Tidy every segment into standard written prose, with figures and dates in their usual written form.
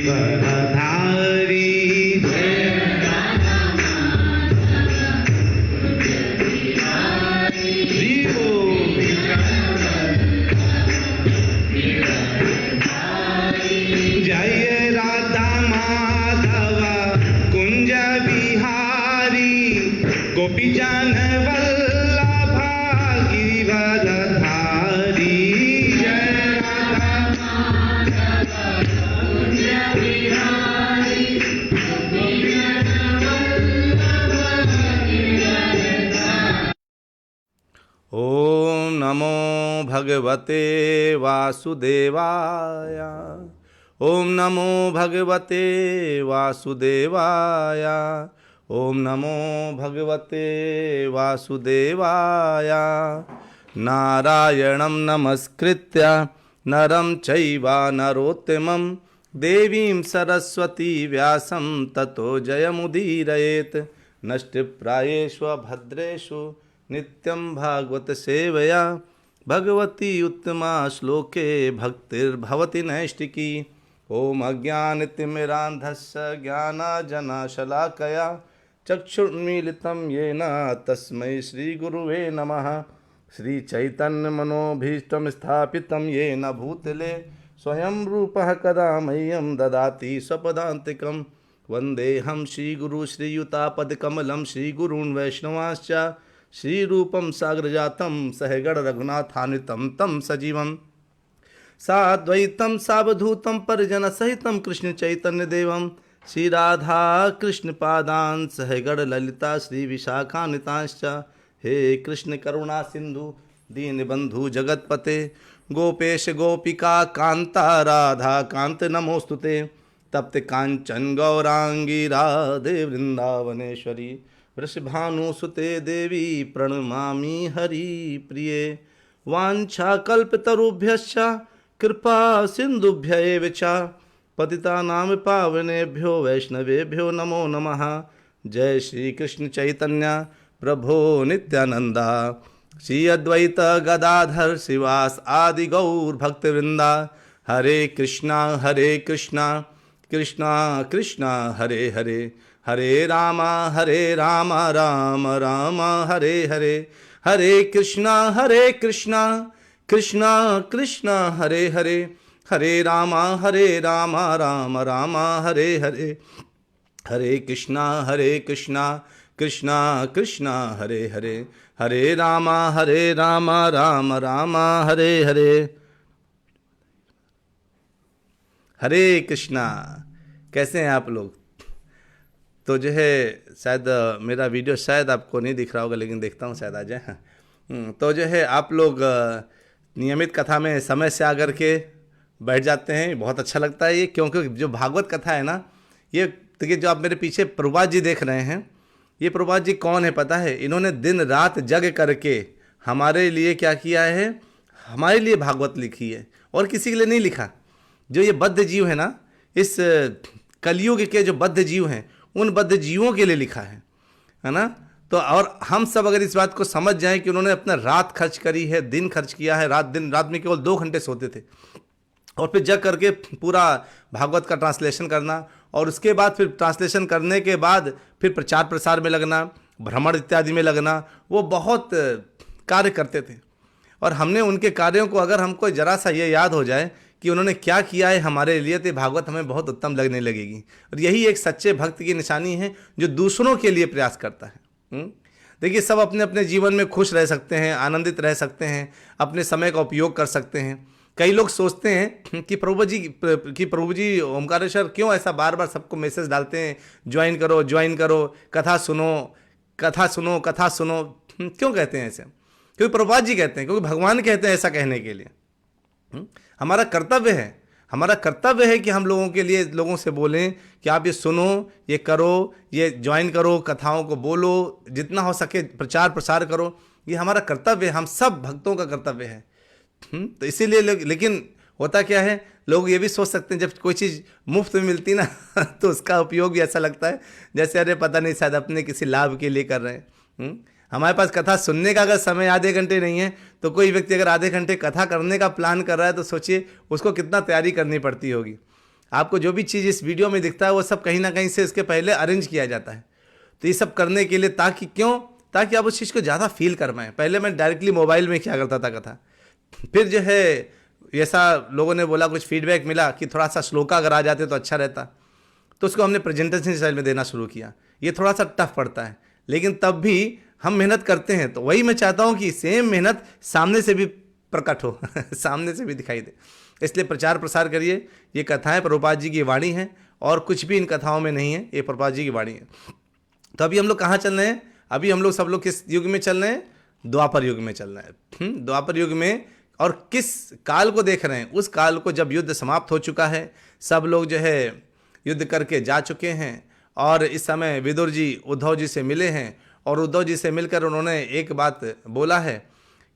गिरिवरधारी जय राधा माधव कुंज बिहारी गोपीजन वल्लभा गिरिवरधारी जय राधा माधव कुंज बिहारी गोपीजन वल्लभा गिरिवरधारी। ओम नमो भगवते वासुदेवाय। ओम नमो भगवते वासुदेवाय। ओम नमो भगवते वासुदेवाय। नारायणं नमस्कृत्य नरं चैव नरोत्तमं देवीं सरस्वती व्यासं ततो जयमुदीरयेत्। नष्टप्रायेषु भद्रेषु नित्यं भागवत सेवया भगवती उत्तमा श्लोके भक्तिर्भवति नैष्टिकी। ओम अज्ञानतिमिरान्धस्य ज्ञानाञ्जनशलाकया चक्षुर्मीलितं येन तस्मै श्रीगुरुवे नमः। श्रीचैतन्यमनोभीष्टं स्थापितं येन भूतले स्वयं रूपः कदा मह्यं ददाति स्वपदान्तिकं। वन्देऽहं श्रीगुरु श्रीयुतापदकमलं श्रीगुरून् वैष्णवांश्च श्रीरूपं साग्रजातं सहगण रघुनाथान्वितं तं सजीवं साद्वैतं सावधूतं परिजनसहितं कृष्णचैतन्यदेवं श्रीराधा कृष्णपादान् सहगण ललिता श्रीविशाखान्वितांश्च। हे कृष्ण करुणा सिंधु दीनबंधु जगत्पते गोपेश गोपिका कांता राधा कांत नमोस्तुते। तप्त कांचन गौरांगी राधे वृंदावनेश्वरी वृषभानुसुते देवी प्रणमामि हरिप्रिये। वाञ्छाकल्पतरुभ्यश्च कृपा सिन्धुभ्य एव च पतितानां पावनेभ्यो वैष्णवेभ्यो नमो नमः। जय श्री कृष्ण चैतन्य प्रभो नित्यानंदा श्री अद्वैत गदाधर शिवास आदि गौर भक्तवृंदा। हरे कृष्णा कृष्णा कृष्णा हरे हरे हरे राम राम राम हरे हरे। हरे कृष्णा कृष्णा कृष्णा हरे हरे हरे राम राम राम हरे हरे। हरे कृष्णा कृष्णा कृष्णा हरे हरे हरे राम राम राम हरे हरे। हरे कृष्णा। कैसे हैं आप लोग? तो जो है शायद मेरा वीडियो शायद आपको नहीं दिख रहा होगा, लेकिन देखता हूँ शायद आ जाए। तो जो है आप लोग नियमित कथा में समय से आकर के बैठ जाते हैं, बहुत अच्छा लगता है ये, क्योंकि जो भागवत कथा है ना, ये देखिए जो आप मेरे पीछे प्रभुपाद जी देख रहे हैं, ये प्रभुपाद जी कौन है पता है? इन्होंने दिन रात जग करके हमारे लिए क्या किया है, हमारे लिए भागवत लिखी है, और किसी के लिए नहीं लिखा। जो ये बद्ध जीव है ना, इस कलयुग के जो बद्ध जीव हैं, उन बद्ध जीवों के लिए लिखा है ना। तो और हम सब अगर इस बात को समझ जाएं कि उन्होंने अपना रात खर्च करी है, दिन खर्च किया है, रात में केवल 2 घंटे सोते थे, और फिर जग करके पूरा भागवत का ट्रांसलेशन करना, और उसके बाद फिर ट्रांसलेशन करने के बाद फिर प्रचार प्रसार में लगना, भ्रमण इत्यादि में लगना, वो बहुत कार्य करते थे। और हमने उनके कार्यों को अगर हमको जरा सा ये याद हो जाए कि उन्होंने क्या किया है हमारे लिए, तो भागवत हमें बहुत उत्तम लगने लगेगी। और यही एक सच्चे भक्त की निशानी है जो दूसरों के लिए प्रयास करता है। देखिए, सब अपने अपने जीवन में खुश रह सकते हैं, आनंदित रह सकते हैं, अपने समय का उपयोग कर सकते हैं। कई लोग सोचते हैं कि प्रभु जी ओमकारेश्वर क्यों ऐसा बार बार सबको मैसेज डालते हैं, ज्वाइन करो, कथा सुनो। क्यों कहते हैं ऐसे? क्योंकि प्रभुपाद जी कहते हैं, क्योंकि भगवान कहते हैं ऐसा कहने के लिए। हमारा कर्तव्य है कि हम लोगों के लिए, लोगों से बोलें कि आप ये सुनो, ये करो, ये ज्वाइन करो, कथाओं को बोलो, जितना हो सके प्रचार प्रसार करो। ये हमारा कर्तव्य है, हम सब भक्तों का कर्तव्य है। तो इसीलिए लेकिन होता क्या है, लोग ये भी सोच सकते हैं जब कोई चीज़ मुफ्त में मिलती ना तो उसका उपयोग भी ऐसा लगता है जैसे अरे पता नहीं, शायद अपने किसी लाभ के लिए कर रहे हैं। हमारे पास कथा सुनने का अगर समय आधे घंटे नहीं है, तो कोई व्यक्ति अगर आधे घंटे कथा करने का प्लान कर रहा है, तो सोचिए उसको कितना तैयारी करनी पड़ती होगी। आपको जो भी चीज़ इस वीडियो में दिखता है वो सब कहीं ना कहीं से इसके पहले अरेंज किया जाता है। तो ये सब करने के लिए ताकि क्यों, ताकि आप उस चीज़ को ज़्यादा फील कर पाएँ। पहले मैं डायरेक्टली मोबाइल में क्या करता था कथा, फिर जो है ऐसा लोगों ने बोला, कुछ फीडबैक मिला कि थोड़ा सा श्लोका अगर आ जाते तो अच्छा रहता, तो उसको हमने प्रेजेंटेशन स्टाइल में देना शुरू किया। ये थोड़ा सा टफ पड़ता है, लेकिन तब भी हम मेहनत करते हैं। तो वही मैं चाहता हूँ कि सेम मेहनत सामने से भी प्रकट हो सामने से भी दिखाई दे। इसलिए प्रचार प्रसार करिए। ये कथाएं प्रभुपाद जी की वाणी हैं और कुछ भी इन कथाओं में नहीं है, ये प्रभुपाद जी की वाणी है। तो अभी हम लोग कहाँ चल रहे हैं? अभी हम लोग सब लोग किस युग में चल रहे हैं? द्वापर युग में चल रहे हैं। द्वापर युग में, और किस काल को देख रहे हैं? उस काल को जब युद्ध समाप्त हो चुका है, सब लोग जो है युद्ध करके जा चुके हैं, और इस समय विदुर जी उद्धव जी से मिले हैं, और उद्धव जी से मिलकर उन्होंने एक बात बोला है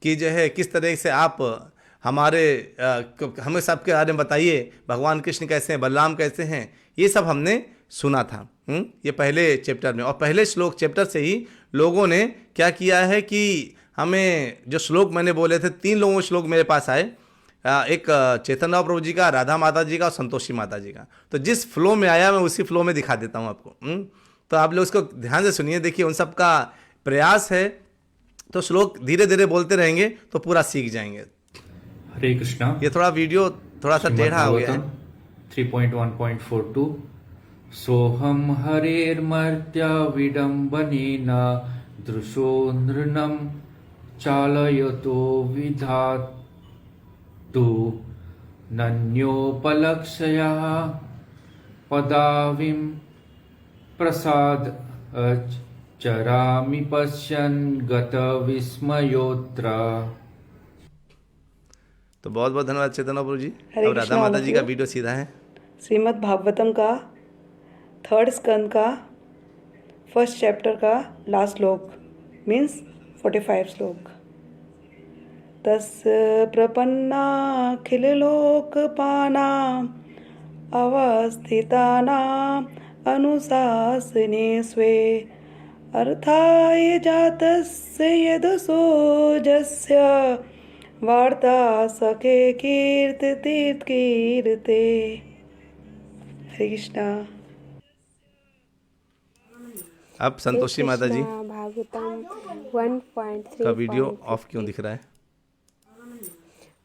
कि जो है किस तरह से आप हमें सबके बारे में बताइए, भगवान कृष्ण कैसे हैं, बलराम कैसे हैं, ये सब हमने सुना था। ये पहले चैप्टर में, और पहले श्लोक चैप्टर से ही लोगों ने क्या किया है कि हमें जो श्लोक मैंने बोले थे, 3 लोगों श्लोक मेरे पास आए, एक चैतन्य प्रभु जी का, राधा माता जी का और संतोषी माता जी का। तो जिस फ्लो में आया मैं उसी फ्लो में दिखा देता हूँ आपको। तो आप लोग उसको ध्यान से सुनिए, देखिए उन सब का प्रयास है, तो श्लोक धीरे धीरे बोलते रहेंगे तो पूरा सीख जाएंगे। हरे कृष्णा। ये थोड़ा वीडियो थोड़ा सा टेढ़ा हो गया है। 3.1.42 सोहम हरेर्मर्त्य विडम्बनेन दृशो नृणं चालयतो विधातु नन्योपलक्ष्य पदाविं प्रसाद चरामि पश्यन् गत विस्मयोत्र। तो बहुत बहुत धन्यवाद चैतन्य प्रभु जी। हरे अब राधा कृष्णा माता जी का अनुप्रिय। वीडियो सीधा है। श्रीमद् भागवतम का 3rd स्कंद का 1st चैप्टर का लास्ट श्लोक मीन्स 45 श्लोक। तस्य प्रपन्नाखिललोकपानाम् अवस्थितानाम् अनुशासने स्वे अर्थाय जातस्य यदसोजस्य वार्ता सखे कीर्ते। हरे कृष्णा। अब संतोषी माता जी भागवतम 1.3 का वीडियो ऑफ क्यों दिख रहा है?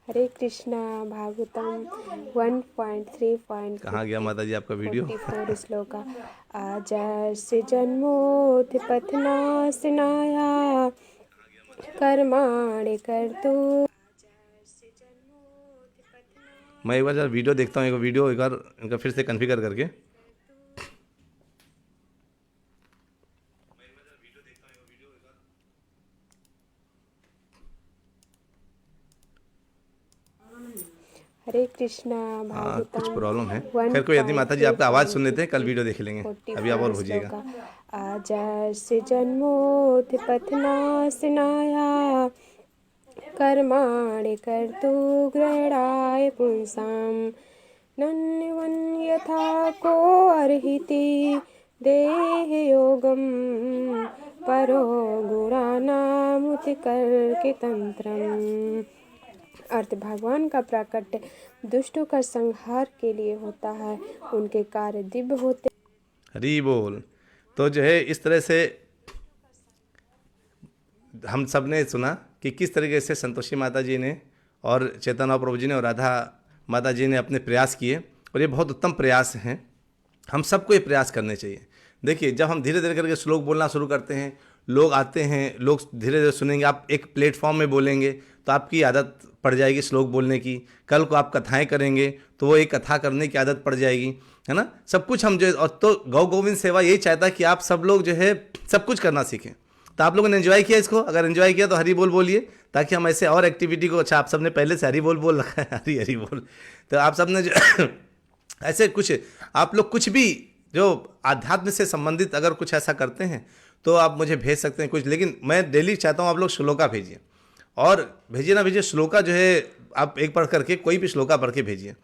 हरे कृष्णा भागवतम 1.3 कहाँ गया माता जी आपका वीडियो? 44 श्लोका आजस्य जन्मोऽथ पथनासनाया कर्माणि कर्तु। मैं एक बार जरा वीडियो देखता हूँ, एक वीडियो एक बार इनका फिर से कॉन्फ़िगर करके। हरे कृष्णा हाँ, भागवतम कुछ प्रॉब्लम है। खैर कोई यदि माता जी आपका आवाज़ सुन लेते हैं, कल वीडियो देख लेंगे। अभी आप और भेजिएगा। आजस्य जन्मोऽथ पथनासनाया कर्माणि कर्तु ग्रहणाय पुंसां नन्यथा को अर्हिति देहयोगं परो गुणानामुतिकर्के तंत्रम्। अर्थ भगवान का प्राकट्य दुष्टों का संहार के लिए होता है, उनके कार्य दिव्य होते। हरी बोल। तो जो है इस तरह से हम सब ने सुना कि किस तरीके से संतोषी माता जी ने और चैतन्य प्रभु जी ने और राधा माता जी ने अपने प्रयास किए, और ये बहुत उत्तम प्रयास हैं। हम सबको ये प्रयास करने चाहिए। देखिए जब हम धीरे धीरे करके श्लोक बोलना शुरू करते हैं, लोग आते हैं, लोग धीरे धीरे सुनेंगे। आप एक प्लेटफॉर्म में बोलेंगे तो आपकी आदत पड़ जाएगी श्लोक बोलने की। कल को आप कथाएं करेंगे तो वो एक कथा करने की आदत पड़ जाएगी, है ना। सब कुछ हम जो, और तो गौ गोविंद सेवा यही चाहता है कि आप सब लोग जो है सब कुछ करना सीखें। तो आप लोगों ने एंजॉय किया इसको? अगर एंजॉय किया तो हरी बोल बोलिए, ताकि हम ऐसे और एक्टिविटी को। अच्छा, आप सब ने पहले से हरी बोल रखा है, हरी हरी बोल। तो आप सब ने जो ऐसे कुछ, आप लोग कुछ भी जो आध्यात्म से संबंधित अगर कुछ ऐसा करते हैं तो आप मुझे भेज सकते हैं कुछ। लेकिन मैं डेली चाहता हूँ आप लोग श्लोका भेजिए, और भेजिए ना भेजिए श्लोका जो है आप एक पढ़ करके, कोई भी श्लोका पढ़ के भेजिए।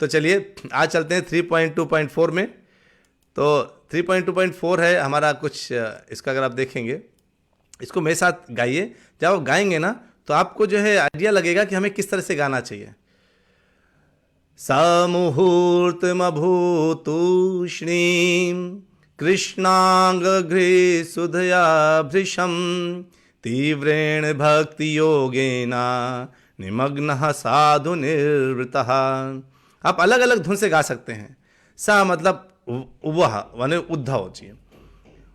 तो चलिए आज चलते हैं 3.2.4 में। तो 3.2.4 है हमारा कुछ, इसका अगर आप देखेंगे, इसको मेरे साथ गाइए। जब आप गाएंगे ना तो आपको जो है आइडिया लगेगा कि हमें किस तरह से गाना चाहिए। समुहूर्तमभूतूष्णीं कृष्णांगघ्रिसुधया भृशं तीव्रेण भक्तियोगेन निमग्नः साधु निर्वृतः। आप अलग अलग धुन से गा सकते हैं। सा मतलब वह माने उद्धव जी,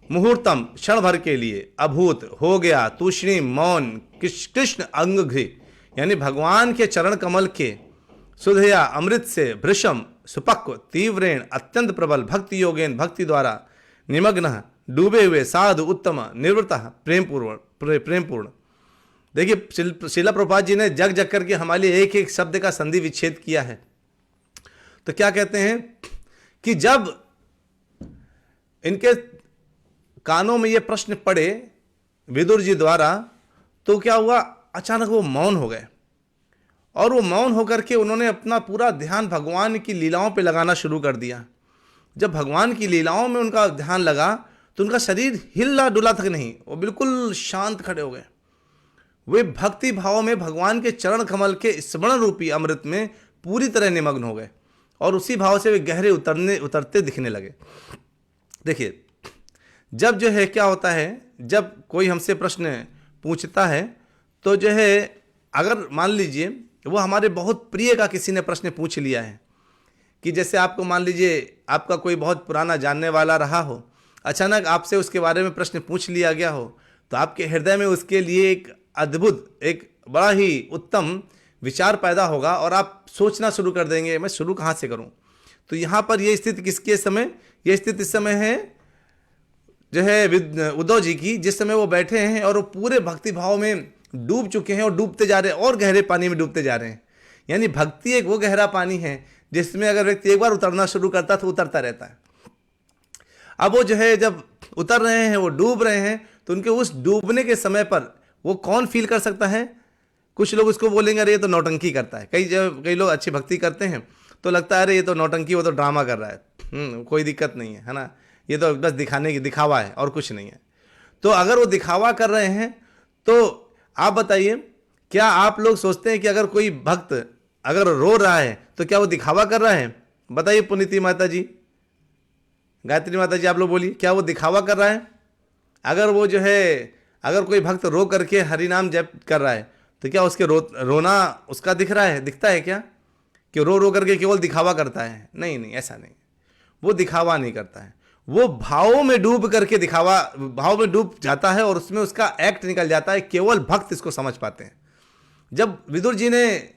मुहूर्तम क्षण भर के लिए, अभूत हो गया, तूष्णी मौन, कृष्ण अंगघ्रि यानी भगवान के चरण कमल के, सुधया अमृत से, भृशम सुपक्व, तीव्रेण अत्यंत प्रबल, भक्ति योगेन भक्ति द्वारा, निमग्न डूबे हुए, साधु उत्तम, निवृत्त प्रेमपूर्ण। देखिए शिला प्रभुपाद जी ने जग जग करके हमारे लिए एक एक शब्द का संधि विच्छेद किया है। तो क्या कहते हैं कि जब इनके कानों में ये प्रश्न पड़े विदुर जी द्वारा, तो क्या हुआ, अचानक वो मौन हो गए और वो मौन होकर के उन्होंने अपना पूरा ध्यान भगवान की लीलाओं पे लगाना शुरू कर दिया। जब भगवान की लीलाओं में उनका ध्यान लगा तो उनका शरीर हिला डुला तक नहीं, वो बिल्कुल शांत खड़े हो गए। वे भक्ति भाव में भगवान के चरण कमल के स्मरण रूपी अमृत में पूरी तरह निमग्न हो गए और उसी भाव से वे गहरे उतरते दिखने लगे। देखिए जब जो है क्या होता है, जब कोई हमसे प्रश्न पूछता है तो जो है अगर मान लीजिए वो हमारे बहुत प्रिय का किसी ने प्रश्न पूछ लिया है, कि जैसे आपको मान लीजिए आपका कोई बहुत पुराना जानने वाला रहा हो, अचानक आपसे उसके बारे में प्रश्न पूछ लिया गया हो, तो आपके हृदय में उसके लिए एक अद्भुत, एक बड़ा ही उत्तम विचार पैदा होगा और आप सोचना शुरू कर देंगे मैं शुरू कहाँ से करूँ। तो यहाँ पर ये स्थिति किसके समय, ये स्थिति इस समय है जो है उद्धव जी की, जिस समय वो बैठे हैं और वो पूरे भक्ति भाव में डूब चुके हैं और डूबते जा रहे हैं और गहरे पानी में डूबते जा रहे हैं। यानी भक्ति एक वो गहरा पानी है जिसमें अगर व्यक्ति एक बार उतरना शुरू करता तो उतरता रहता है। अब वो जो है जब उतर रहे हैं, वो डूब रहे हैं, तो उनके उस डूबने के समय पर वो कौन फील कर सकता है। कुछ लोग उसको बोलेंगे अरे ये तो नौटंकी करता है, कई लोग अच्छी भक्ति करते हैं तो लगता है अरे ये तो नौटंकी, वो तो ड्रामा कर रहा है, कोई दिक्कत नहीं है ना, ये तो बस दिखाने की दिखावा है और कुछ नहीं है। तो अगर वो दिखावा कर रहे हैं तो आप बताइए, क्या आप लोग सोचते हैं कि अगर कोई भक्त अगर रो रहा है तो क्या वो दिखावा कर रहा है? बताइए पुनीति माता जी, गायत्री माता जी, आप लोग बोलिए, क्या वो दिखावा कर रहा है? अगर वो जो है, अगर कोई भक्त रो करके हरि नाम जप कर रहा है तो क्या उसके रोना उसका दिख रहा है, दिखता है क्या कि रो रो करके केवल दिखावा करता है? नहीं नहीं, ऐसा नहीं, वो दिखावा नहीं करता है, वो भावों में डूब करके दिखावा, भाव में डूब जाता है और उसमें उसका एक्ट निकल जाता है। केवल भक्त इसको समझ पाते हैं। जब विदुर जी ने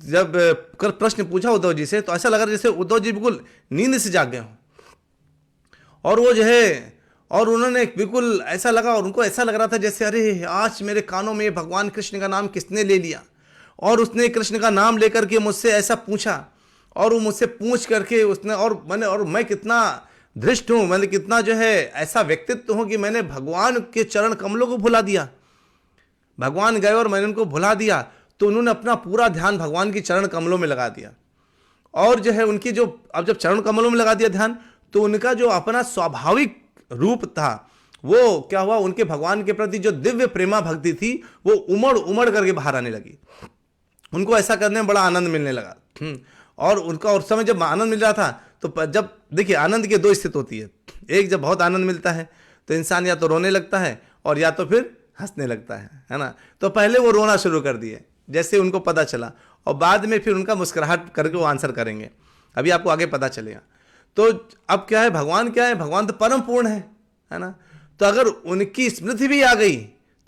जब प्रश्न पूछा उद्धव जी से तो ऐसा लगा जैसे उद्धव जी बिल्कुल नींद से जाग गए हों और वो जो है, और उन्होंने बिल्कुल ऐसा लगा और उनको ऐसा लग रहा था जैसे अरे आज मेरे कानों में भगवान कृष्ण का नाम किसने ले लिया, और उसने कृष्ण का नाम लेकर के मुझसे ऐसा पूछा और वो मुझसे पूछ करके उसने, और मैं कितना धृष्ट हूँ, मैंने कितना जो है ऐसा व्यक्तित्व हूँ कि मैंने भगवान के चरण कमलों को भुला दिया। भगवान गए और मैंने उनको भुला दिया, तो उन्होंने अपना पूरा ध्यान भगवान की चरण कमलों में लगा दिया। और जो है उनकी जो, अब जब चरण कमलों में लगा दिया ध्यान, तो उनका जो अपना स्वाभाविक रूप था वो क्या हुआ, उनके भगवान के प्रति जो दिव्य प्रेमा भक्ति थी वो उमड़ उमड़ करके बाहर आने लगी। उनको ऐसा करने में बड़ा आनंद मिलने लगा। और उनका उस समय जब आनंद मिल रहा था, तो जब देखिए आनंद की दो स्थिति होती है, एक जब बहुत आनंद मिलता है तो इंसान या तो रोने लगता है और या तो फिर हंसने लगता है ना। तो पहले वो रोना शुरू कर दिए जैसे उनको पता चला, और बाद में फिर उनका मुस्कुराहट करके वो आंसर करेंगे, अभी आपको आगे पता चलेगा। तो अब क्या है, भगवान क्या है, भगवान तो परम पूर्ण है ना। तो अगर उनकी स्मृति भी आ गई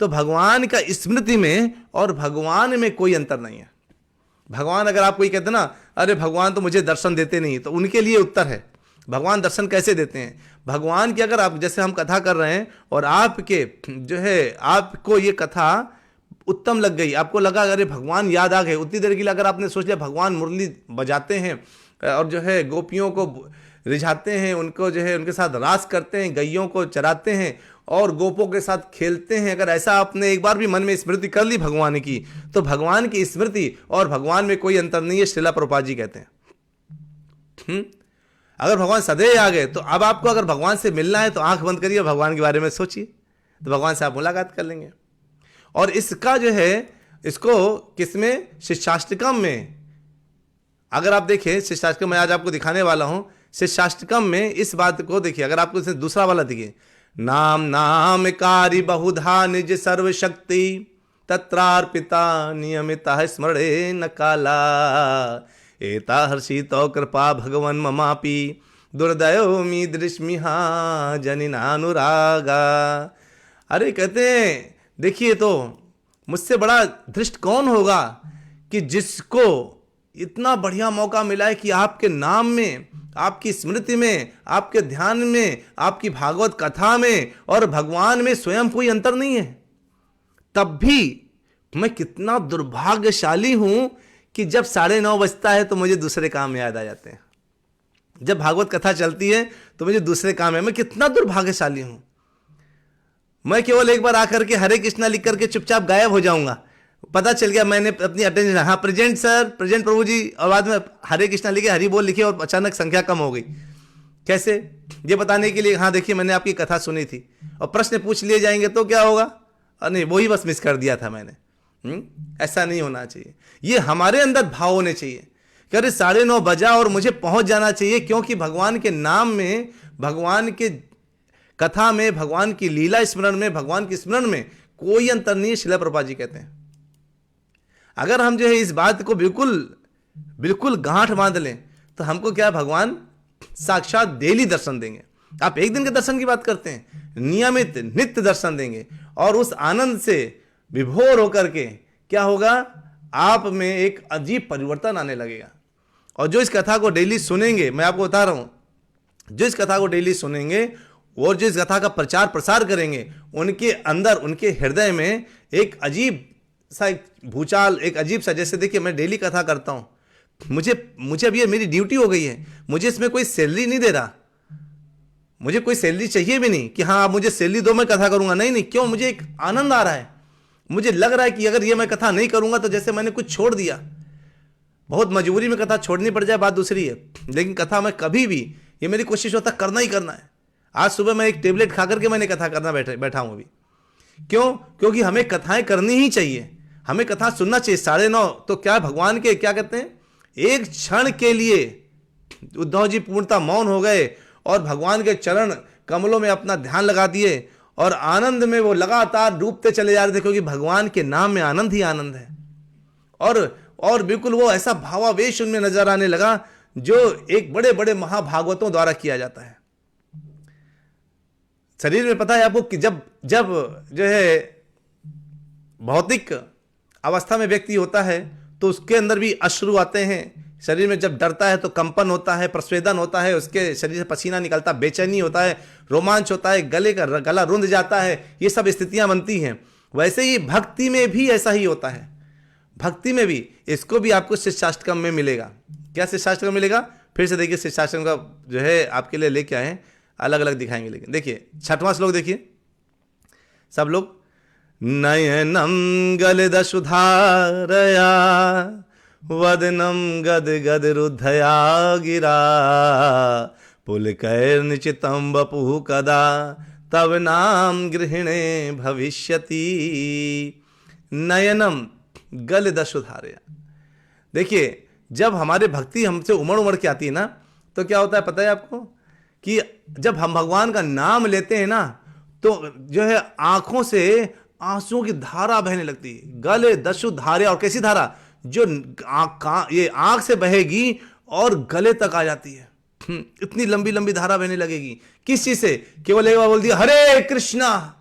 तो भगवान का स्मृति में और भगवान में कोई अंतर नहीं है। भगवान, अगर आप कोई कहते ना अरे भगवान तो मुझे दर्शन देते नहीं, तो उनके लिए उत्तर है भगवान दर्शन कैसे देते हैं। भगवान की अगर आप, जैसे हम कथा कर रहे हैं और आपके जो है आपको ये कथा उत्तम लग गई, आपको लगा अरे भगवान याद आ गए, उतनी देर के लिए अगर आपने सोच लिया भगवान मुरली बजाते हैं और जो है गोपियों को रिझाते हैं, उनको जो है उनके साथ रास करते हैं, गैयों को चराते हैं और गोपों के साथ खेलते हैं, अगर ऐसा आपने एक बार भी मन में स्मृति कर ली भगवान की, तो भगवान की स्मृति और भगवान में कोई अंतर नहीं है, श्रीला प्रभुपाद जी कहते हैं। अगर भगवान सदैव आ गए तो अब आपको अगर भगवान से मिलना है तो आंख बंद करिए, भगवान के बारे में सोचिए, तो भगवान से आप मुलाकात कर लेंगे। और इसका जो है, इसको किसमें, शिक्षाष्टकम में अगर आप देखें शिष्टाष्टकम मैं आज आपको दिखाने वाला हूं, शिष्टाष्टकम में इस बात को देखिए, अगर आपको इसे दूसरा वाला देखिए, नाम नाम कारी बहुधा निज सर्वशक्ति तत्रार्पिता नियमिता स्मरणे न काला एता हर्षि तो कृपा भगवन ममापि दुर्दयो मी दृश्मिहा जनिनानुरागा। अरे कहते हैं देखिए, तो मुझसे बड़ा धृष्ट कौन होगा कि जिसको इतना बढ़िया मौका मिला है कि आपके नाम में, आपकी स्मृति में, आपके ध्यान में, आपकी भागवत कथा में और भगवान में स्वयं कोई अंतर नहीं है। तब भी मैं कितना दुर्भाग्यशाली हूं कि जब 9:30 बजता है तो मुझे दूसरे काम याद आ जाते हैं। जब भागवत कथा चलती है तो मुझे दूसरे काम है। मैं कितना दुर्भाग्यशाली हूं। मैं केवल एक बार आकर के हरे कृष्णा लिख करके चुपचाप गायब हो जाऊंगा, पता चल गया मैंने अपनी अटेंशन, हाँ प्रेजेंट सर, प्रेजेंट प्रभु जी, और बाद में हरे कृष्णा लिखे, हरि बोल लिखे और अचानक संख्या कम हो गई। कैसे? ये बताने के लिए हाँ देखिए मैंने आपकी कथा सुनी थी, और प्रश्न पूछ लिए जाएंगे तो क्या होगा? नहीं, वही बस मिस कर दिया था मैंने। ऐसा नहीं होना चाहिए। ये हमारे अंदर भाव होने चाहिए कि अरे 9:30 बजा और मुझे पहुंच जाना चाहिए, क्योंकि भगवान के नाम में, भगवान के कथा में, भगवान की लीला स्मरण में, भगवान की स्मरण में कोई अंतर नहीं है। श्रील प्रभुपाद जी कहते हैं अगर हम जो है इस बात को बिल्कुल बिल्कुल गांठ बांध लें तो हमको क्या भगवान साक्षात डेली दर्शन देंगे। आप एक दिन के दर्शन की बात करते हैं, नियमित नित्य दर्शन देंगे, और उस आनंद से विभोर होकर के क्या होगा, आप में एक अजीब परिवर्तन आने लगेगा। और जो इस कथा को डेली सुनेंगे, मैं आपको बता रहा हूं, जो इस कथा को डेली सुनेंगे और जो इस कथा का प्रचार प्रसार करेंगे, उनके अंदर, उनके हृदय में एक अजीब सा एक भूचाल, एक अजीब सा, जैसे देखिए मैं डेली कथा करता हूं, मुझे अब ये मेरी ड्यूटी हो गई है, मुझे इसमें कोई सैलरी नहीं दे रहा, मुझे कोई सैलरी चाहिए भी नहीं कि हाँ आप मुझे सैलरी दो मैं कथा करूंगा, नहीं, क्यों? मुझे एक आनंद आ रहा है। मुझे लग रहा है कि अगर ये मैं कथा नहीं करूंगा तो जैसे मैंने कुछ छोड़ दिया। बहुत मजबूरी में कथा छोड़नी पड़ जाए बात दूसरी है, लेकिन कथा मैं कभी भी, ये मेरी कोशिश होता करना ही करना है। आज सुबह मैं एक टेबलेट खा करके मैंने कथा करना बैठा हूं अभी। क्यों? क्योंकि हमें कथाएं करनी ही चाहिए, हमें कथा सुनना चाहिए। 9:30 तो क्या भगवान के क्या कहते हैं, एक क्षण के लिए उद्धव जी पूर्णतः मौन हो गए और भगवान के चरण कमलों में अपना ध्यान लगा दिए, और आनंद में वो लगातार डूबते चले जा रहे थे, क्योंकि भगवान के नाम में आनंद ही आनंद है। और बिल्कुल वो ऐसा भावावेश उनमें नजर आने लगा जो एक बड़े बड़े महाभागवतों द्वारा किया जाता है। शरीर में पता है आपको कि जब जो है भौतिक अवस्था में व्यक्ति होता है तो उसके अंदर भी अश्रु आते हैं। शरीर में जब डरता है तो कंपन होता है, प्रस्वेदन होता है, उसके शरीर से पसीना निकलता, बेचैनी होता है, रोमांच होता है, गला रुंध जाता है, ये सब स्थितियां बनती हैं। वैसे ही भक्ति में भी ऐसा ही होता है। भक्ति में भी इसको भी आपको शिष्टाष्टकम में मिलेगा। क्या शिष्टाष्टकम मिलेगा? फिर से देखिए, शिष्टाष्टकम का जो है आपके लिए लेके आए हैं, अलग अलग दिखाएंगे। लेकिन देखिए 6वां श्लोक देखिए सब लोग। नयनम गलित सुधारया वदनम गद गद रुद्धया गिरा पुलकैर्निचितं वपुः कदा तव नाम गृहिणे भविष्यति। नयनम गलित सुधारया। देखिए जब हमारे भक्ति हमसे उमड़ के आती है ना, तो क्या होता है पता है आपको, कि जब हम भगवान का नाम लेते हैं ना, तो जो है आंखों से आंसुओं की धारा बहने लगती है। गले दशु धारा, और कैसी धारा? जो ये आंख से बहेगी और गले तक आ जाती है। इतनी लंबी लंबी धारा बहने लगेगी। किस चीज से? केवल एक बार बोल दिया हरे कृष्णा,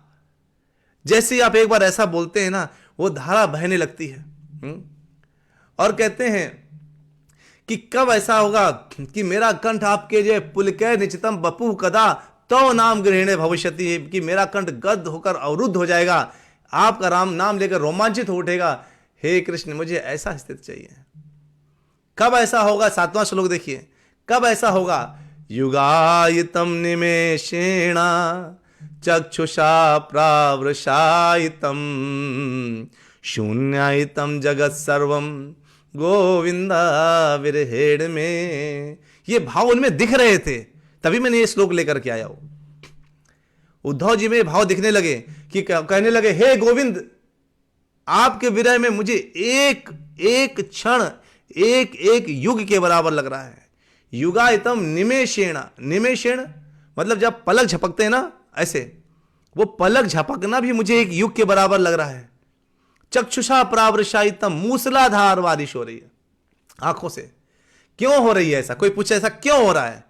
जैसे ही आप एक बार ऐसा बोलते हैं ना, वो धारा बहने लगती है। और कहते हैं कि कब ऐसा होगा कि मेरा कंठ आपके जो पुलकै निचितम बपू कदा तो नाम ग्रहणे भविष्यति, कि मेरा कंठ गद्द होकर अवरुद्ध हो जाएगा, आपका राम नाम लेकर रोमांचित हो उठेगा। हे कृष्ण, मुझे ऐसा स्थिति चाहिए। कब ऐसा होगा? 7वां श्लोक देखिए, कब ऐसा होगा? युगायितम निमेषेण चक्षुषा प्रावृषायितम शून्यायितम जगत सर्वम गोविंदा विरहेण में। ये भाव उनमें दिख रहे थे, तभी मैंने ये श्लोक लेकर के आया हूं। उद्धव जी में भाव दिखने लगे कि कहने लगे, हे गोविंद, आपके विरह में मुझे एक क्षण, एक एक युग के बराबर लग रहा है। युगायतम निमेषेण, निमेषेण मतलब जब पलक झपकते हैं ना ऐसे, वो पलक झपकना भी मुझे एक युग के बराबर लग रहा है। चक्षुषा प्रावृषायितम, मूसलाधार बारिश हो रही है आंखों से। क्यों हो रही है ऐसा? कोई पूछे ऐसा क्यों हो रहा है?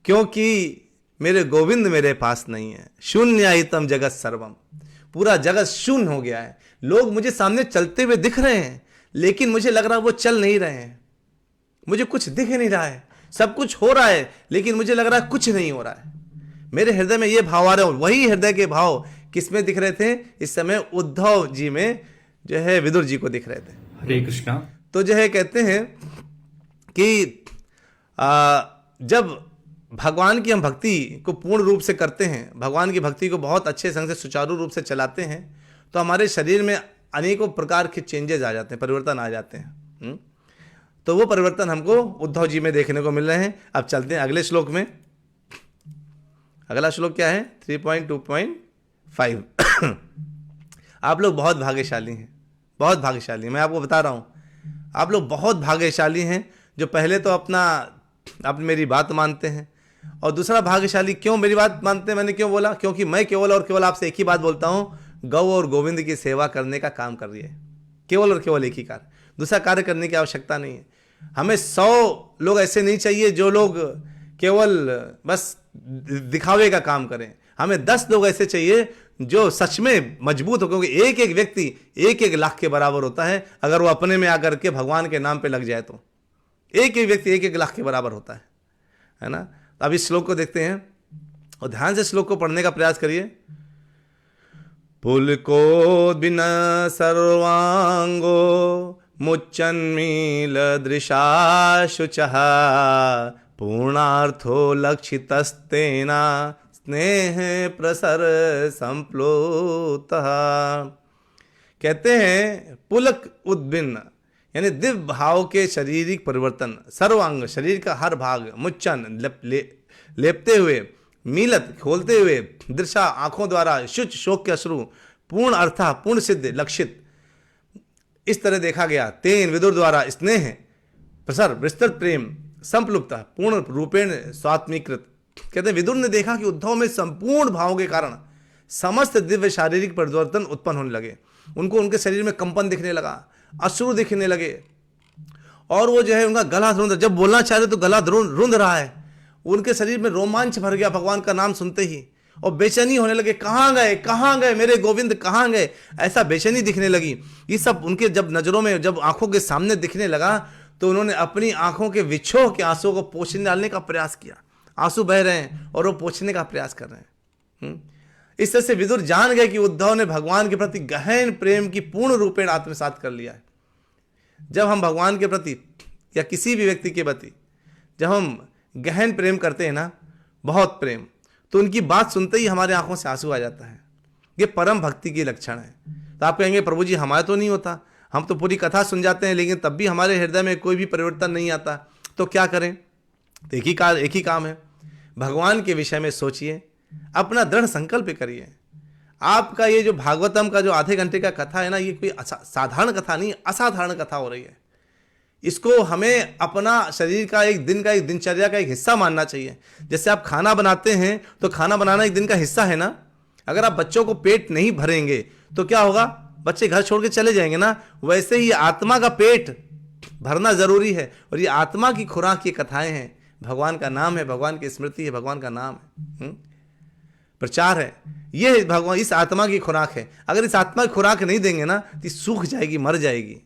क्योंकि मेरे गोविंद मेरे पास नहीं है। शून्यायतम जगत सर्वम, पूरा जगत शून्य हो गया है। लोग मुझे सामने चलते हुए दिख रहे हैं, लेकिन मुझे लग रहा है वो चल नहीं रहे हैं। मुझे कुछ दिख नहीं रहा है, सब कुछ हो रहा है लेकिन मुझे लग रहा है कुछ नहीं हो रहा है। मेरे हृदय में ये भाव आ रहे हो। वही हृदय के भाव किसमें दिख रहे थे इस समय? उद्धव जी में जो है विदुर जी को दिख रहे थे। हरे कृष्णा। तो जो है कहते हैं कि जब भगवान की हम भक्ति को पूर्ण रूप से करते हैं, भगवान की भक्ति को बहुत अच्छे ढंग से सुचारू रूप से चलाते हैं, तो हमारे शरीर में अनेकों प्रकार के चेंजेस आ जाते हैं, परिवर्तन आ जाते हैं। तो वो परिवर्तन हमको उद्धव जी में देखने को मिल रहे हैं। अब चलते हैं अगले श्लोक में। अगला श्लोक क्या है? 3.2.5 आप लोग बहुत भाग्यशाली हैं, बहुत भाग्यशाली हैं। मैं आपको बता रहा हूं, आप लोग बहुत भाग्यशाली हैं जो पहले तो आप मेरी बात मानते हैं, और दूसरा भाग्यशाली क्यों मेरी बात मानते हैं? मैंने क्यों बोला? क्योंकि मैं केवल और केवल आपसे एक ही बात बोलता हूं, गौ और गोविंद की सेवा करने का काम कर रही है। केवल और केवल एक ही कार्य, दूसरा कार्य करने की आवश्यकता नहीं है। हमें 100 लोग ऐसे नहीं चाहिए जो लोग केवल बस दिखावे का काम करें। हमें 10 लोग ऐसे चाहिए जो सच में मजबूत हो, क्योंकि एक एक व्यक्ति 1-1 लाख के बराबर होता है। अगर वो अपने में आकर के भगवान के नाम पे लग जाए तो एक एक व्यक्ति 1-1 लाख के बराबर होता है ना। तो अब इस श्लोक को देखते हैं और ध्यान से श्लोक को पढ़ने का प्रयास करिए। पुलको बिना सर्वांगो मुच्चन्मील दृशा शुचः पूर्णार्थो लक्षितस्तेना स्नेह प्रसर संप्लुतः। कहते हैं पुलक उद्भिन्न यानी दिव्य भाव के शारीरिक परिवर्तन, सर्वांग शरीर का हर भाग, मुच्चन लेपते हुए, मीलत खोलते हुए, दृशा आंखों द्वारा, शुच शोक के अश्रु, पूर्ण अर्था पूर्ण सिद्ध लक्षित, इस तरह देखा गया। तेन विदुर द्वारा स्नेह प्रसर विस्तृत प्रेम संप्लुप्त पूर्ण रूपेण स्वात्मीकृत। कहते हैं विदुर ने देखा कि उद्धव में संपूर्ण भावों के कारण समस्त दिव्य शारीरिक परिवर्तन उत्पन्न होने लगे। उनको उनके शरीर में कंपन दिखने लगा, अश्रु दिखने लगे, और वो जो है उनका गला रुंध, जब बोलना चाह रहे तो गला रुंध रहा है। उनके शरीर में रोमांच भर गया भगवान का नाम सुनते ही, और बेचैनी होने लगे। कहाँ गए, कहाँ गए मेरे गोविंद, कहाँ गए? ऐसा बेचैनी दिखने लगी। ये सब उनके जब नजरों में, जब आंखों के सामने दिखने लगा, तो उन्होंने अपनी आंखों के विछोह के आंसुओं को पोंछने डालने का प्रयास किया। आंसू बह रहे हैं और वो पोंछने का प्रयास कर रहे हैं। इस तरह से विदुर जान गए कि उद्धव ने भगवान के प्रति गहन प्रेम की पूर्ण रूपेण आत्मसात कर लिया है। जब हम भगवान के प्रति या किसी भी व्यक्ति के प्रति जब हम गहन प्रेम करते हैं ना, बहुत प्रेम, तो उनकी बात सुनते ही हमारे आंखों से आंसू आ जाता है। ये परम भक्ति की लक्षण है। तो आप कहेंगे प्रभु जी हमारा तो नहीं होता, हम तो पूरी कथा सुन जाते हैं लेकिन तब भी हमारे हृदय में कोई भी परिवर्तन नहीं आता, तो क्या करें? तो एक ही काम है, भगवान के विषय में सोचिए, अपना दृढ़ संकल्प करिए। आपका ये जो भागवतम का जो आधे घंटे का कथा है ना, ये कोई साधारण कथा नहीं, असाधारण कथा हो रही है। इसको हमें अपना शरीर का एक दिन का, एक दिनचर्या का एक हिस्सा मानना चाहिए। जैसे आप खाना बनाते हैं तो खाना बनाना एक दिन का हिस्सा है ना। अगर आप बच्चों को पेट नहीं भरेंगे तो क्या होगा? बच्चे घर छोड़ के चले जाएंगे ना। वैसे ही आत्मा का पेट भरना जरूरी है, और ये आत्मा की खुराक ये कथाएं हैं। भगवान का नाम है, भगवान की स्मृति है, भगवान का नाम है, प्रचार है। ये भगवान इस आत्मा की खुराक है। अगर इस आत्मा की खुराक नहीं देंगे ना तो सूख जाएगी, मर जाएगी।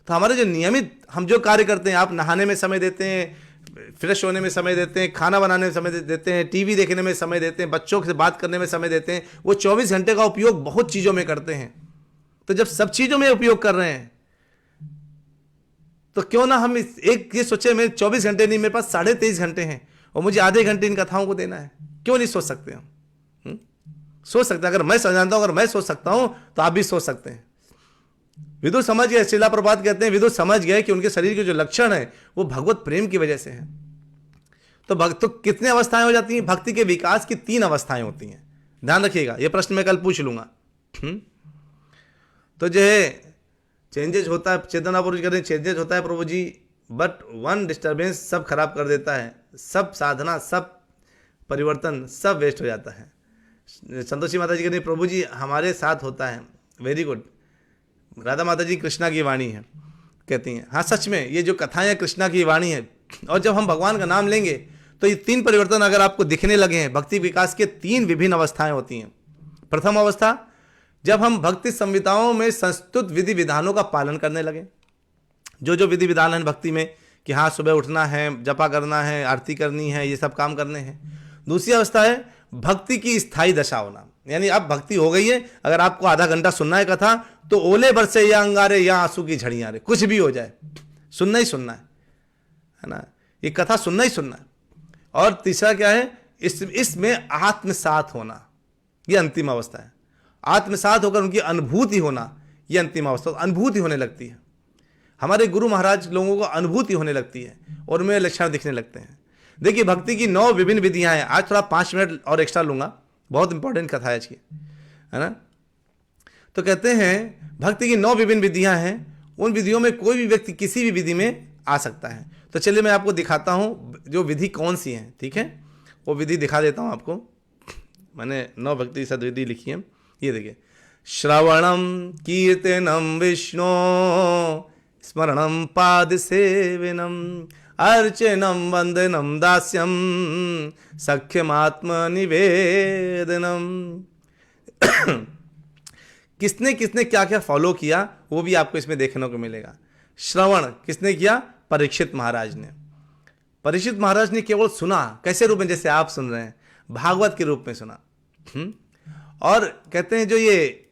तो हमारे जो नियमित हम जो कार्य करते हैं, आप नहाने में समय देते हैं, फ्रेश होने में समय देते हैं, खाना बनाने में समय देते हैं, टीवी देखने में समय देते हैं, बच्चों से बात करने में समय देते हैं, वो 24 घंटे का उपयोग बहुत चीज़ों में करते हैं। तो जब सब चीज़ों में उपयोग कर रहे हैं तो क्यों ना हम एक ये सोचे मेरे 24 घंटे नहीं, मेरे पास 23.5 घंटे हैं और मुझे आधे घंटे इन कथाओं को देना है। क्यों नहीं सोच सकते हम? सोच सकते हैं। अगर मैं जानता हूं, अगर मैं सोच सकता हूं तो आप भी सोच सकते हैं। विदुर समझ गए, श्रीला प्रभुपाद कहते हैं विदुर समझ गए कि उनके शरीर के जो लक्षण है वो भगवत प्रेम की वजह से है। तो कितने अवस्थाएं हो जाती हैं? भक्ति के विकास की 3 अवस्थाएं होती हैं। ध्यान रखिएगा, ये प्रश्न मैं कल पूछ लूंगा। तो जो है चेंजेज होता है, चेतना पूर्वक करें, चेंजेज होता है प्रभु जी, बट वन डिस्टर्बेंस सब खराब कर देता है, सब साधना, सब परिवर्तन, सब वेस्ट हो जाता है। संतोषी माता जी कहते हैं प्रभु जी हमारे साथ होता है। Very good. राधा माता जी कृष्णा की वाणी है, कहती हैं हाँ सच में ये जो कथाएं कृष्णा की वाणी है। और जब हम भगवान का नाम लेंगे तो ये 3 परिवर्तन अगर आपको दिखने लगे हैं, भक्ति विकास के 3 विभिन्न अवस्थाएं होती हैं। प्रथम अवस्था, जब हम भक्ति संहिताओं में संस्तुत विधि विधानों का पालन करने लगे, जो जो विधि विधान है भक्ति में कि हाँ सुबह उठना है, जपा करना है, आरती करनी है, ये सब काम करने हैं। दूसरी अवस्था है भक्ति की स्थायी दशा होना, यानी अब भक्ति हो गई है, अगर आपको आधा घंटा सुनना है कथा तो ओले बरसे या अंगारे या आंसू की झड़ियां रे, कुछ भी हो जाए सुनना ही सुनना है ना, ये कथा सुनना ही सुनना है। और तीसरा क्या है, इसमें आत्मसात होना, ये अंतिम अवस्था है। आत्मसात होकर उनकी अनुभूति होना, ये अंतिम अवस्था, अनुभूति होने लगती है। हमारे गुरु महाराज लोगों को अनुभूति होने लगती है और उनमें लक्षण दिखने लगते हैं। देखिए भक्ति की 9 विभिन्न विधियां हैं। आज थोड़ा 5 मिनट और एक्स्ट्रा लूंगा, बहुत इंपॉर्टेंट कथा है इसकी, है ना। तो कहते हैं भक्ति की 9 विभिन्न विधियां हैं, उन विधियों में कोई भी व्यक्ति किसी भी विधि में आ सकता है। तो चलिए मैं आपको दिखाता हूं जो विधि कौन सी है, ठीक है, वो विधि दिखा देता हूं आपको। मैंने 9 भक्ति सद्विधि लिखी है, ये देखिए। श्रवणम कीर्तनम विष्णु स्मरणम पाद सेवनम अर्चनम वंदनम दास्यम सख्यमात्म निवेदनम। किसने किसने क्या क्या फॉलो किया वो भी आपको इसमें देखने को मिलेगा। श्रवण किसने किया, परीक्षित महाराज ने। परीक्षित महाराज ने केवल सुना, कैसे रूप में, जैसे आप सुन रहे हैं, भागवत के रूप में सुना। और कहते हैं जो ये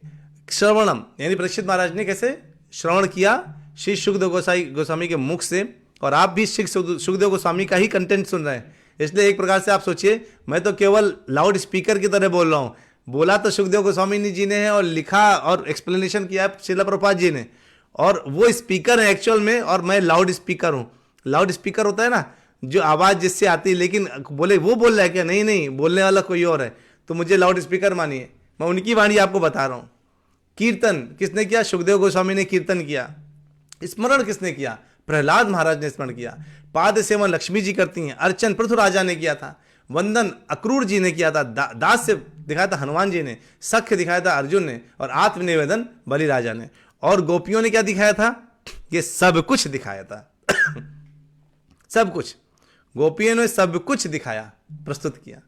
श्रवणम, यानी परीक्षित महाराज ने कैसे श्रवण किया, श्री सुखदेव गोस्वामी के मुख से। और आप भी सुखदेव गोस्वामी का ही कंटेंट सुन रहे हैं, इसलिए एक प्रकार से आप सोचिए मैं तो केवल लाउड स्पीकर की तरह बोल रहा हूँ। बोला तो सुखदेव गोस्वामी जी ने है और लिखा और एक्सप्लेनेशन किया श्रील प्रभुपाद जी ने, और वो स्पीकर है एक्चुअल में और मैं लाउड स्पीकर हूँ। लाउड स्पीकर होता है ना जो आवाज़ जिससे आती है, लेकिन बोले वो बोल रहा है क्या, नहीं, बोलने वाला कोई और है, तो मुझे लाउड स्पीकर मानिए, मैं उनकी वाणी आपको बता रहा हूँ। कीर्तन किसने किया, सुखदेव गोस्वामी ने कीर्तन किया। स्मरण किसने किया, प्रहलाद महाराज ने स्मरण किया। पाद सेवन लक्ष्मी जी करती हैं। अर्चन पृथु राजा ने किया था। वंदन अक्रूर जी ने किया था, दास से दिखाया था हनुमान जी ने, सख्य दिखाया था अर्जुन ने, और आत्मनिवेदन बलि राजा ने। और गोपियों ने क्या दिखाया था, ये सब कुछ दिखाया था। सब कुछ गोपियों ने सब कुछ दिखाया, प्रस्तुत किया,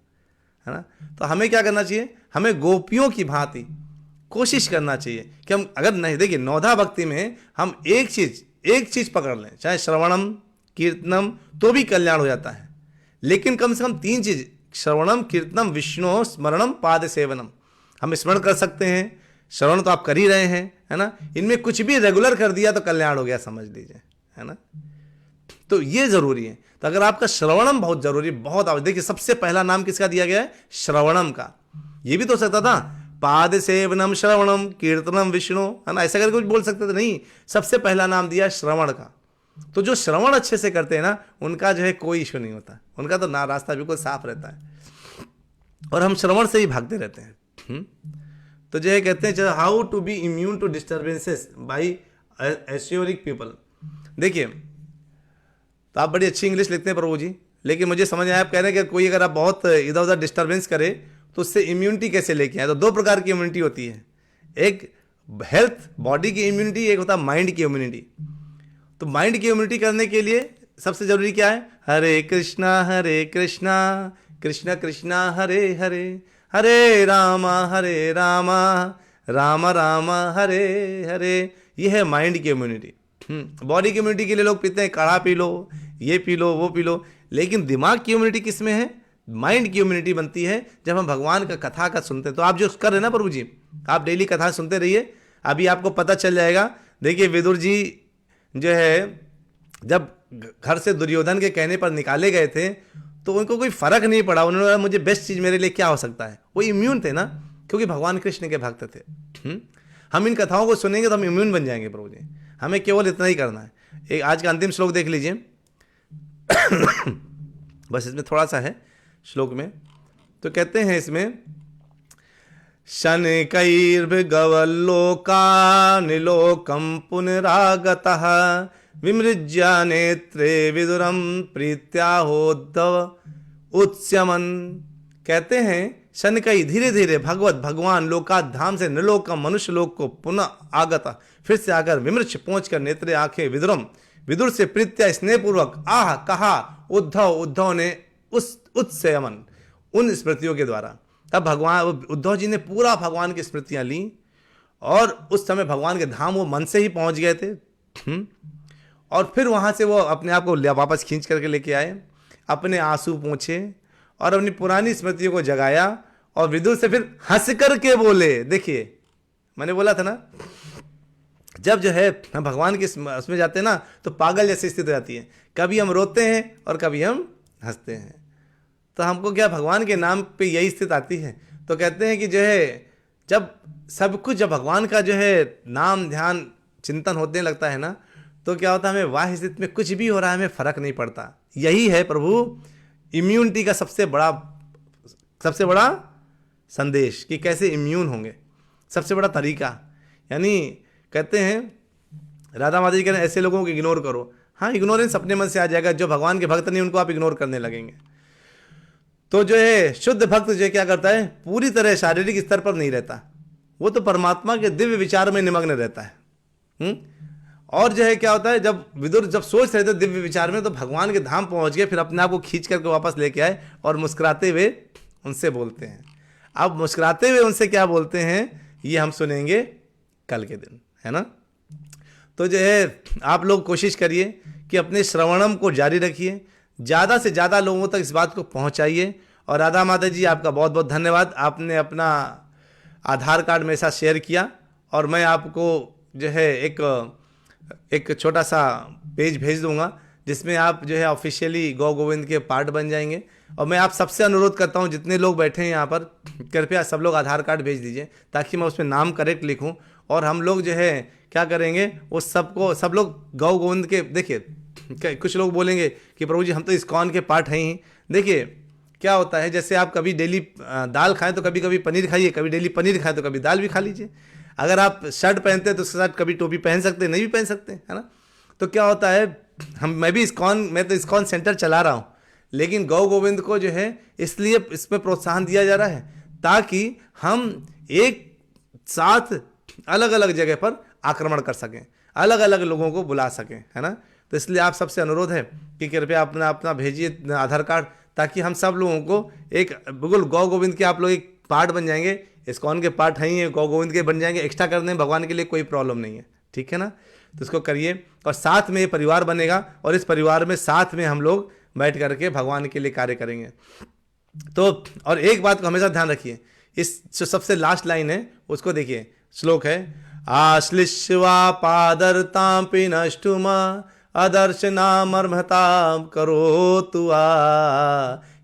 है ना। तो हमें क्या करना चाहिए, हमें गोपियों की भांति कोशिश करना चाहिए कि हम अगर नहीं, देखिए नौधा भक्ति में हम एक चीज पकड़ लें, चाहे श्रवणम कीर्तनम, तो भी कल्याण हो जाता है। लेकिन कम से कम 3 चीज, श्रवणम कीर्तनम विष्णु स्मरणम पाद सेवनम, हम स्मरण कर सकते हैं। श्रवण तो आप कर ही रहे हैं, है ना, इनमें कुछ भी रेगुलर कर दिया तो कल्याण हो गया, समझ लीजिए, है ना। तो ये जरूरी है। तो अगर आपका श्रवणम बहुत जरूरी, बहुत आवश्यक। देखिए सबसे पहला नाम किसका दिया गया है, श्रवणम का। ये भी तो हो सकता था पाद सेवनम श्रवणम कीर्तनम विष्णु, है ना, ऐसा करके कुछ बोल सकते थे, नहीं, सबसे पहला नाम दिया श्रवण का। तो जो श्रवण अच्छे से करते हैं ना, उनका जो है कोई इशू नहीं होता, उनका तो ना रास्ता बिल्कुल साफ रहता है, और हम श्रवण से ही भागते रहते हैं। तो जो है कहते हैं how to be immune to disturbances by एश्योरिक पीपल। देखिए तो आप बड़ी अच्छी इंग्लिश लिखते हैं प्रभु जी, लेकिन मुझे समझ आया आप कह रहे हैं कि कोई अगर आप बहुत इधर उधर डिस्टर्बेंस करे तो उससे इम्यूनिटी कैसे लेके आए। तो 2 प्रकार की इम्यूनिटी होती है, एक हेल्थ बॉडी की इम्यूनिटी, एक होता है माइंड की इम्यूनिटी। तो माइंड की इम्यूनिटी करने के लिए सबसे जरूरी क्या है, हरे कृष्णा कृष्ण कृष्णा हरे हरे, हरे रामा राम राम हरे हरे। ये है माइंड की इम्यूनिटी। बॉडी की इम्यूनिटी के लिए लोग पीते हैं काढ़ा पी लो, ये पी लो, वो पी लो, लेकिन दिमाग की इम्यूनिटी किस में है, माइंड की इम्यूनिटी बनती है जब हम भगवान का कथा का सुनते हैं। तो आप जो कर रहे हैं ना प्रभु जी, आप डेली कथा सुनते रहिए, अभी आपको पता चल जाएगा। देखिए विदुर जी जो है जब घर से दुर्योधन के कहने पर निकाले गए थे तो उनको कोई फर्क नहीं पड़ा, उन्होंने कहा मुझे बेस्ट चीज मेरे लिए क्या हो सकता है। वो इम्यून थे ना, क्योंकि भगवान कृष्ण के भक्त थे। हम इन कथाओं को सुनेंगे तो हम इम्यून बन जाएंगे प्रभु जी। हमें केवल इतना ही करना है। एक आज का अंतिम श्लोक देख लीजिए। बस इसमें थोड़ा सा है श्लोक में, तो कहते हैं इसमें शनकैर्भृगवल्लोकानिलोकं पुनरागतः विमृज्य नेत्रे विदुरम प्रीत्याहोद्धव उत्स्यमन। कहते हैं शनकई धीरे धीरे भगवान लोकाधाम से निलोकम मनुष्य लोक को पुनः आगता, फिर से आकर विमृक्ष पहुंचकर नेत्रे आंखें विदुर से प्रीत्या स्नेहपूर्वक आह कहा उद्धव ने उस उत्स्यमन उन स्मृतियों के द्वारा। अब भगवान उद्धव जी ने पूरा भगवान की स्मृतियां ली और उस समय भगवान के धाम वो मन से ही पहुंच गए थे। और फिर वहां से वो अपने आप को वापस खींच करके लेके आए, अपने आंसू पोंछे और अपनी पुरानी स्मृतियों को जगाया और विदुर से फिर हंस करके बोले। देखिए मैंने बोला था ना, जब जो है हम भगवान के उसमें जाते हैं ना तो पागल जैसी स्थिति हो जाती है, कभी हम रोते हैं और कभी हम हंसते हैं। तो हमको क्या भगवान के नाम पे यही स्थिति आती है। तो कहते हैं कि जो है जब सब कुछ जब भगवान का जो है नाम ध्यान चिंतन होने लगता है ना, तो क्या होता है हमें बाह्य स्थिति में कुछ भी हो रहा है हमें फर्क नहीं पड़ता। यही है प्रभु इम्यूनिटी का सबसे बड़ा संदेश कि कैसे इम्यून होंगे, सबसे बड़ा तरीका। यानी कहते हैं राधा माता जी कह रहे हैं ऐसे लोगों को इग्नोर करो। हाँ, इग्नोरेंस अपने मन से आ जाएगा। जो भगवान के भक्त नहीं उनको आप इग्नोर करने लगेंगे। तो जो है शुद्ध भक्त जो क्या करता है, पूरी तरह शारीरिक स्तर पर नहीं रहता, वो तो परमात्मा के दिव्य विचार में निमग्न रहता है। और जो है क्या होता है, जब विदुर जब सोच रहे थे दिव्य विचार में तो भगवान के धाम पहुंच गए, फिर अपने आप को खींच करके वापस लेके आए और मुस्कुराते हुए उनसे बोलते हैं। अब मुस्कुराते हुए उनसे क्या बोलते हैं ये हम सुनेंगे कल के दिन, है ना। तो जो है आप लोग कोशिश करिए कि अपने श्रवणम को जारी रखिए, ज़्यादा से ज़्यादा लोगों तक इस बात को पहुंचाइए। और राधा माता जी आपका बहुत बहुत धन्यवाद, आपने अपना आधार कार्ड मेरे साथ शेयर किया और मैं आपको जो है एक छोटा सा पेज भेज दूंगा जिसमें आप जो है ऑफिशियली गौ गोविंद के पार्ट बन जाएंगे। और मैं आप सबसे अनुरोध करता हूं जितने लोग बैठे हैं यहाँ पर, कृपया सब लोग आधार कार्ड भेज दीजिए ताकि मैं उसमें नाम करेक्ट लिखूं। और हम लोग जो है क्या करेंगे, वो सब लोग गौ गोविंद के, देखिए कुछ लोग बोलेंगे कि प्रभु जी हम तो इस्कॉन के पार्ट हैं ही। देखिए क्या होता है, जैसे आप कभी डेली दाल खाएं तो कभी कभी पनीर खाइए, कभी डेली पनीर खाएं तो कभी दाल भी खा लीजिए। अगर आप शर्ट पहनते हैं तो उसके साथ कभी टोपी पहन सकते हैं, नहीं भी पहन सकते, है ना। तो क्या होता है, मैं तो इस्कॉन सेंटर चला रहा हूँ, लेकिन गौ गोविंद को जो है इसलिए इसमें प्रोत्साहन दिया जा रहा है ताकि हम एक साथ अलग अलग जगह पर आक्रमण कर सकें, अलग अलग लोगों को बुला सकें, है ना। तो इसलिए आप सबसे अनुरोध है कि कृपया अपना भेजिए आधार कार्ड ताकि हम सब लोगों को एक बिल्कुल गौ गोविंद के आप लोग एक पार्ट बन जाएंगे। इस्कॉन के पार्ट हैं ही, गौ गोविंद के बन जाएंगे। एक्स्ट्रा करने में भगवान के लिए कोई प्रॉब्लम नहीं है, ठीक है ना। तो इसको करिए और साथ में ये परिवार बनेगा और इस परिवार में साथ में हम लोग बैठ करके भगवान के लिए कार्य करेंगे। तो और एक बात को हमेशा ध्यान रखिए, इस जो सबसे लास्ट लाइन है उसको देखिए, श्लोक है आश्लिष्वा पादरतां पिनष्टुमा अदर्शनामर्मतां करोतु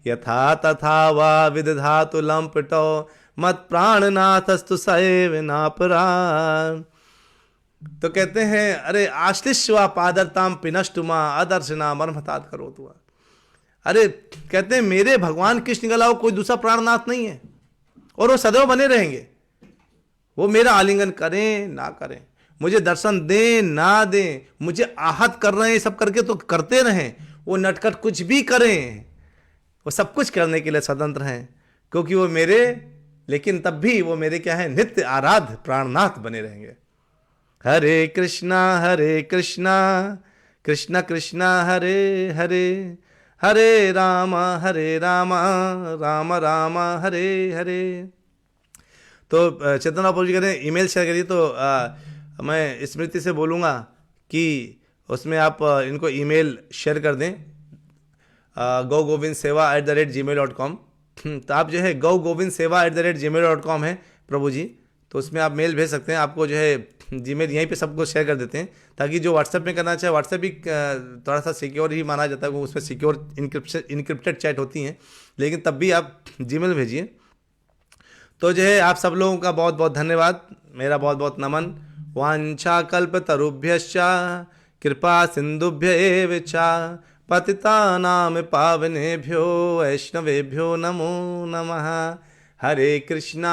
यथा तथा वा विदधातु लंपटो मत प्राणनाथस्तु सैव नापरान। तो कहते हैं अरे आश्लिष्वा पादरतां पिनष्टुमा अदर्शनामर्मतात् करोतु। अरे कहते हैं मेरे भगवान कृष्ण के अलावा कोई दूसरा प्राणनाथ नहीं है और वो सदैव बने रहेंगे। वो मेरा आलिंगन करें ना करें, मुझे दर्शन दें ना दें, मुझे आहत कर रहे हैं सब करके तो करते रहें, वो नटखट कुछ भी करें, वो सब कुछ करने के लिए स्वतंत्र हैं क्योंकि वो मेरे, लेकिन तब भी वो मेरे क्या है, नित्य आराध्य प्राणनाथ बने रहेंगे। हरे कृष्णा कृष्णा कृष्णा हरे हरे, हरे राम राम राम हरे हरे। तो चेतन बाबू जी कह रहे हैं ईमेल शेयर करिए, तो मैं स्मृति से बोलूँगा कि उसमें आप इनको ईमेल शेयर कर दें gowgovindsewa@gmail.com। तो आप जो है gowgovindsewa@gmail.com है प्रभु जी, तो उसमें आप मेल भेज सकते हैं। आपको जो है जीमेल यहीं पे सबको शेयर कर देते हैं ताकि जो व्हाट्सएप में करना चाहे, व्हाट्सएप भी थोड़ा सा सिक्योर ही माना जाता है, वो उसमें सिक्योर इनक्रिप्टेड चैट होती हैं, लेकिन तब भी आप जीमेल भेजिए। तो जो है आप सब लोगों का बहुत बहुत धन्यवाद, मेरा बहुत बहुत नमन। वांछा कल्पतरुभ्यश्च कृपा सिंधुभ्य एव च पतितानां पावनेभ्यो वैष्णवेभ्यो नमो नमः। हरे कृष्णा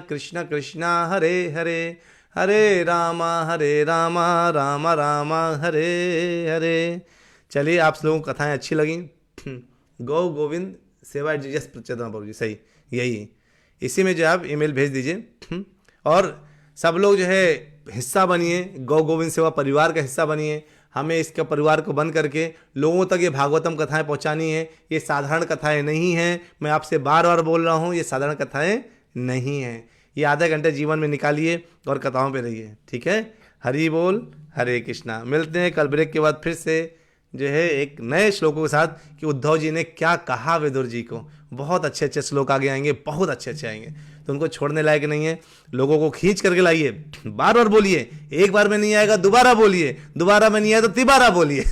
कृष्ण कृष्णा हरे हरे, हरे रामा रामा रामा हरे हरे। चलिए, आप लोगों को कथाएं अच्छी लगी? गौ गोविंद सेवा @GGS चेतना प्रभु जी, सही यही, इसी में जो आप ईमेल भेज दीजिए। और सब लोग जो है हिस्सा बनिए, गौ गोविंद सेवा परिवार का हिस्सा बनिए। हमें इसके परिवार को बंद करके लोगों तक ये भागवतम कथाएं पहुंचानी है। ये साधारण कथाएं नहीं हैं, मैं आपसे बार बार बोल रहा हूं, ये साधारण कथाएं नहीं हैं। ये आधे घंटे जीवन में निकालिए और कथाओं पे रहिए, ठीक है? हरि बोल, हरे कृष्णा। मिलते हैं कल ब्रेक के बाद फिर से जो है एक नए श्लोकों के साथ कि उद्धव जी ने क्या कहा विदुर जी को। बहुत अच्छे अच्छे श्लोक आगे आएंगे, बहुत अच्छे अच्छे आएंगे, तो उनको छोड़ने लायक नहीं है। लोगों को खींच करके लाइए, बार बार बोलिए, एक बार में नहीं आएगा दोबारा बोलिए, दोबारा में नहीं आया तो तिबारा बोलिए।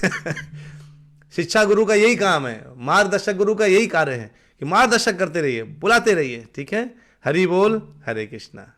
शिक्षा गुरु का यही काम है, मार्गदर्शक गुरु का यही कार्य है कि मार्गदर्शक करते रहिए, बुलाते रहिए, ठीक है? हरि बोल, हरे कृष्णा।